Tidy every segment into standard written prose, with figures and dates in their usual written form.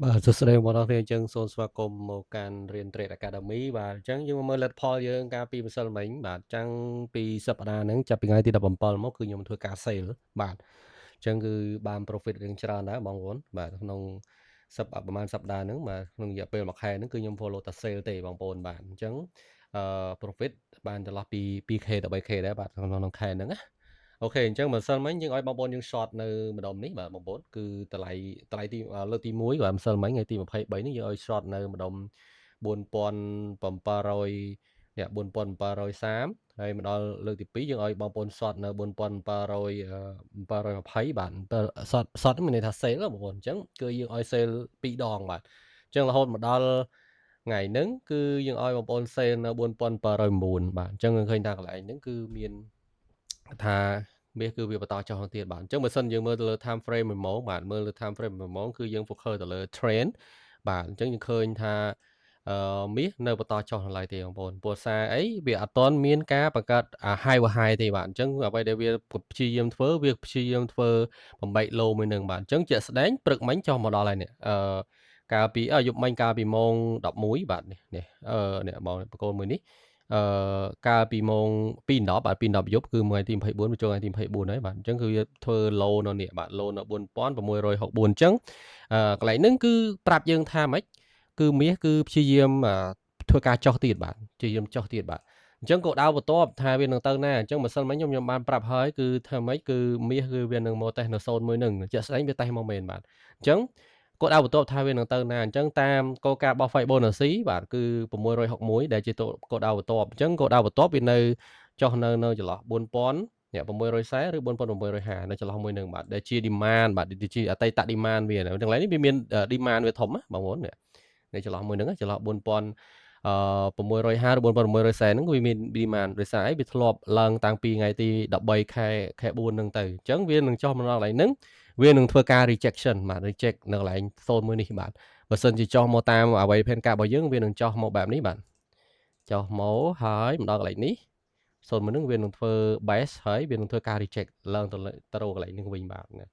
បាទសួស្តីបងប្អូនគ្នាអញ្ចឹងសូមស្វាគមន៍មកកាន់រៀន Trade Academy បាទអញ្ចឹងយើងមកមើលលទ្ធផលយើងកាលពីម្សិលមិញបាទអញ្ចឹងពីសប្តាហ៍ហ្នឹងចាប់ពីថ្ងៃទី17មកគឺខ្ញុំធ្វើការ sale បាទអញ្ចឹងគឺបាន profit រៀងច្រើនដែរបងប្អូនបាទក្នុងប្រហែលសប្តាហ៍ហ្នឹងបាទក្នុងរយៈពេលមួយខែហ្នឹងគឺខ្ញុំ follow តែ sale ទេបងប្អូនបាទអញ្ចឹងprofit បានចន្លោះពី 2k ទៅ 3k ដែរបាទក្នុងខែហ្នឹងណា អូខេអញ្ចឹងម្សិលមិញយើងឲ្យបងប្អូនយើង short នៅម្ដុំនេះបាទបងប្អូនគឺតម្លៃទីលើកទី1បាទម្សិលមិញថ្ងៃទី23នេះយើងឲ្យ short នៅម្ដុំ4700នេះ4730ហើយមកដល់លើកទី2យើងឲ្យបងប្អូន short នៅ4720បាទshort នេះមានន័យថា sale បងប្អូនអញ្ចឹងគឺយើងឲ្យ sale 2ដងបាទអញ្ចឹងរហូតមកដល់ថ្ងៃហ្នឹងគឺយើងឲ្យបងប្អូន sale នៅ4709បាទអញ្ចឹងឃើញថាកន្លែងហ្នឹងគឺមានថាមាសគឺវាបន្តចុះទៀតបាទអញ្ចឹងបើសិនយើងមើលទៅលើ time frame 1ម៉ោងបាទមើលលើ time frame 1ម៉ោងគឺយើង focus ទៅលើ trend បាទអញ្ចឹងយើងឃើញថាមាសនៅបន្តចុះនៅឡើយទេបងប្អូនព្រោះសារអីវាអត់ទាន់មានការបង្កើត high 和 high ទេបាទអញ្ចឹងអ្វីដែលវាព្យាយាមធ្វើបំបែក low មួយនឹងបាទអញ្ចឹងជាក់ស្ដែងព្រឹកមិញចុះមកដល់ហើយនេះកាលពីយប់មិញកាលពីម៉ោង11បាទនេះនេះបងបកូនមួយនេះកាលពីម៉ោង2:10បាទ2:10យប់គឺថ្ងៃទី24ចូលថ្ងៃទី24ហើយបាទអញ្ចឹងគឺវាធ្វើ low នៅនេះបាទ low នៅ4664អញ្ចឹងកន្លែងហ្នឹងគឺប្រាប់យើងថាម៉េចគឺមាសគឺព្យាយាមធ្វើការចុះទៀតបាទព្យាយាមចុះទៀតបាទអញ្ចឹងគោលដៅបន្ទាប់ថាវានឹងទៅណាអញ្ចឹងម្សិលមិញខ្ញុំបានប្រាប់ហើយគឺធ្វើម៉េចគឺមាសគឺវានឹងមកតេស្តនៅ0មួយនឹងជាក់ស្ដែងវាតេស្តមកមែនបាទអញ្ចឹងគោលដៅបន្ទាប់ថាវានឹងទៅណាអញ្ចឹងតាមគោលការណ៍របស់ Fibonacci បាទគឺ661ដែលជាគោលដៅបន្ទាប់អញ្ចឹងគោលដៅបន្ទាប់វានៅចុះនៅចន្លោះ4000នេះ640ឬ4650នៅចន្លោះមួយនឹងបាទដែលជា demand បាទជាអតីត demand វាទាំងឡាយនេះវាមាន demand វាធំណាបងប្អូននេះនៅចន្លោះមួយនឹងចន្លោះ4000650ឬ4640ហ្នឹងវាមាន demand ដោយសារអីវាធ្លាប់ឡើងតាំងពីថ្ងៃទី13ខែ4ហ្នឹងទៅអញ្ចឹងវានឹងចុះមកដល់កន្លែងហ្នឹងវានឹងធ្វើការ rejection បាទ reject នៅកន្លែង0មួយនេះបាទបើសិនជាចុះមកតាមអ្វីផែនការរបស់យើងវានឹងចុះមកបែបនេះបាទចុះមកហើយមកដល់កន្លែងនេះ0មួយហ្នឹងវានឹងធ្វើ base ហើយវានឹងធ្វើការ reject ឡើងទៅរកកន្លែងនេះវិញបាទណា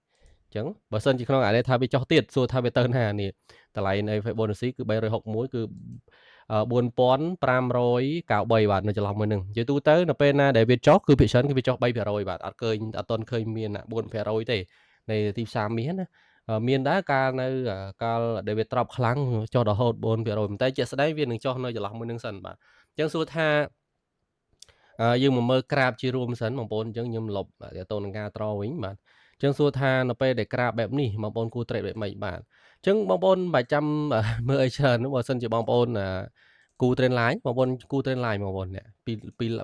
អញ្ចឹងបើសិនជាក្នុងអានេះថាវាចុះទៀតសួរថាវាទៅណានេះតម្លៃនៃ Fibonacci គឺ361គឺ4593បាទនៅចន្លោះមួយនឹងនិយាយទូទៅនៅពេលណាដែលវាចុះគឺភាគច្រើនគឺវាចុះ 3% បាទអត់ទាន់ឃើញមាន 4% ទេនៃទីផ្សារមាសណាមានដែរកាលដែលវាត្រប់ខ្លាំងចុះរហូត 4% ប៉ុន្តែជាក់ស្ដែងវានឹងចុះនៅចន្លោះមួយនឹងសិនបាទអញ្ចឹងសួរថាយើងមកមើលក្រាបជារួមសិនបងប្អូនអញ្ចឹងខ្ញុំលុបទាក់ទងនឹងការត្រវិញបាទអញ្ចឹងសួរថានៅពេលដែលក្រាបបែបនេះបងប្អូនគួរ trade បែបម៉េចបាទអញ្ចឹងបងប្អូនមិនបាច់ចាំមើលអីច្រើនបើសិនជាបងប្អូនគូ trend line បងប្អូនគូ trend line បងប្អូននេះ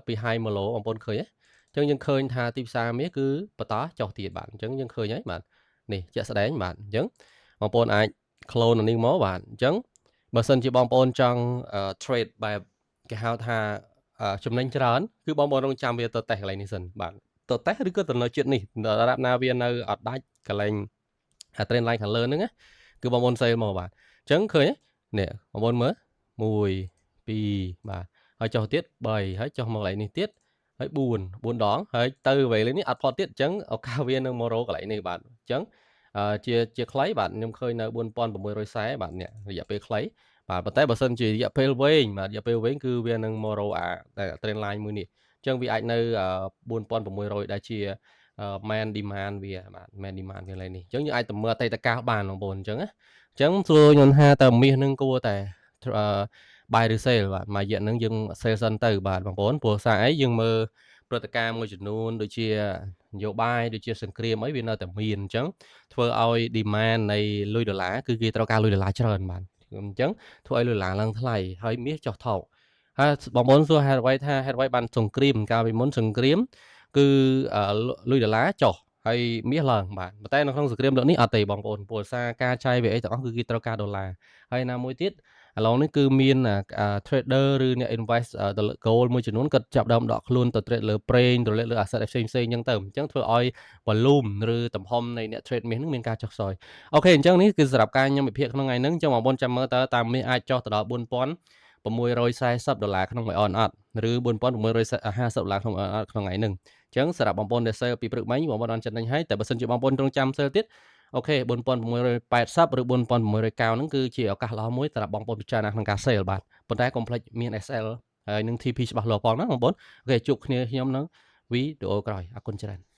ពី high មក low បងប្អូនឃើញទេអញ្ចឹងយើងឃើញថាទីផ្សារមាសគឺបន្តចុះទៀតបាទអញ្ចឹងយើងឃើញហើយបាទនេះជាក់ស្ដែងបាទអញ្ចឹងបងប្អូនអាច clone អានេះមកបាទអញ្ចឹងបើសិនជាបងប្អូនចង់ trade បែបគេហៅថាចំណេញច្រើនគឺបងប្អូនរងចាំវាទៅតេស្តកន្លែងនេះសិនបាទទៅតេស្តឬក៏ទៅនៅជាតិនេះដល់ណាវានៅអត់ដាច់កន្លែងtrend line ខាងលើហ្នឹងគឺបងប្អូន sale មកបាទអញ្ចឹងឃើញនេះបងប្អូនមើល1 2បាទហើយចុះទៀត3ហើយចុះមកកន្លែងនេះទៀតហើយ4ដងហើយទៅវេលានេះអត់ផុតទៀតអញ្ចឹងឱកាសវានឹងមករកកន្លែងនេះបាទអញ្ចឹងជាខ្លីបាទខ្ញុំឃើញនៅ4640បាទនេះរយៈពេលខ្លីបាទប៉ុន្តែបើសិនជារយៈពេលវែងបាទរយៈពេលវែងគឺវានឹងមករកtrend line មួយនេះអញ្ចឹងវាអាចនៅ4600ដែលជា main demand វាបាទ main demand វាឡើយនេះអញ្ចឹងយើងអាចទៅមើលអតីតកាលបានបងប្អូនអញ្ចឹងណាអញ្ចឹងសួរខ្ញុំថាតើមាសនឹងគួរតែbuy ឬ sale បាទមួយរយៈហ្នឹងយើង sale សិនទៅបាទបងប្អូនព្រោះសារអីយើងមើលព្រឹត្តិការណ៍មួយចំនួនដូចជានយោបាយដូចជាសង្គ្រាមអីវានៅតែមានអញ្ចឹងធ្វើឲ្យ demand នៃលុយដុល្លារគឺគេត្រូវការលុយដុល្លារច្រើនបាទអញ្ចឹងធ្វើឲ្យលុយដុល្លារឡើងថ្លៃហើយមាសចុះថោកហើយបងប្អូនសួរហេតុអ្វីបានសង្គ្រាមកាលពីមុនសង្គ្រាមគឺលុយដុល្លារចុះហើយមាសឡើងបាទប៉ុន្តែនៅក្នុងសង្គ្រាមលើកនេះអត់ទេបងប្អូនព្រោះសារការចាយវាអីទាំងអស់គឺគេត្រូវការដុល្លារហើយណាមួយទៀតឥឡូវនេះគឺមានtrader ឬអ្នក invest ទៅលើ gold មួយចំនួនគាត់ចាប់ដើមដកខ្លួនទៅ trade លើប្រេងទៅលើ asset ផ្សេងអញ្ចឹងទៅអញ្ចឹងធ្វើឲ្យ volume ឬទំហំនៃអ្នក trade មាសនឹងមានការចុះខ្សោយអូខេអញ្ចឹងនេះគឺសម្រាប់ការខ្ញុំវិភាគក្នុងថ្ងៃហ្នឹងអញ្ចឹងបងប្អូនចាំមើលតើតាមមាសអាចចុះទៅដល់$4640ក្នុងមួយអនអត់ឬ$4650ក្នុងអត់ក្នុងថ្ងៃហ្នឹងអញ្ចឹងសម្រាប់បងប្អូនដែល sale ពីព្រឹកមិញបងប្អូនអត់ចំណេញហើយតែបើសិនជាបងប្អូនចង់ចាំ sale ទៀត អូខេ4680ឬ4690ហ្នឹងគឺជាឱកាសល្អមួយសម្រាប់បងប្អូនពិចារណាក្នុងការ sale បាទប៉ុន្តែកុំភ្លេចមាន SL ហើយនឹង TP ច្បាស់លាស់ផងណាបងប្អូនអូខេជួបគ្នាខ្ញុំនៅវីដេអូក្រោយអរគុណច្រើន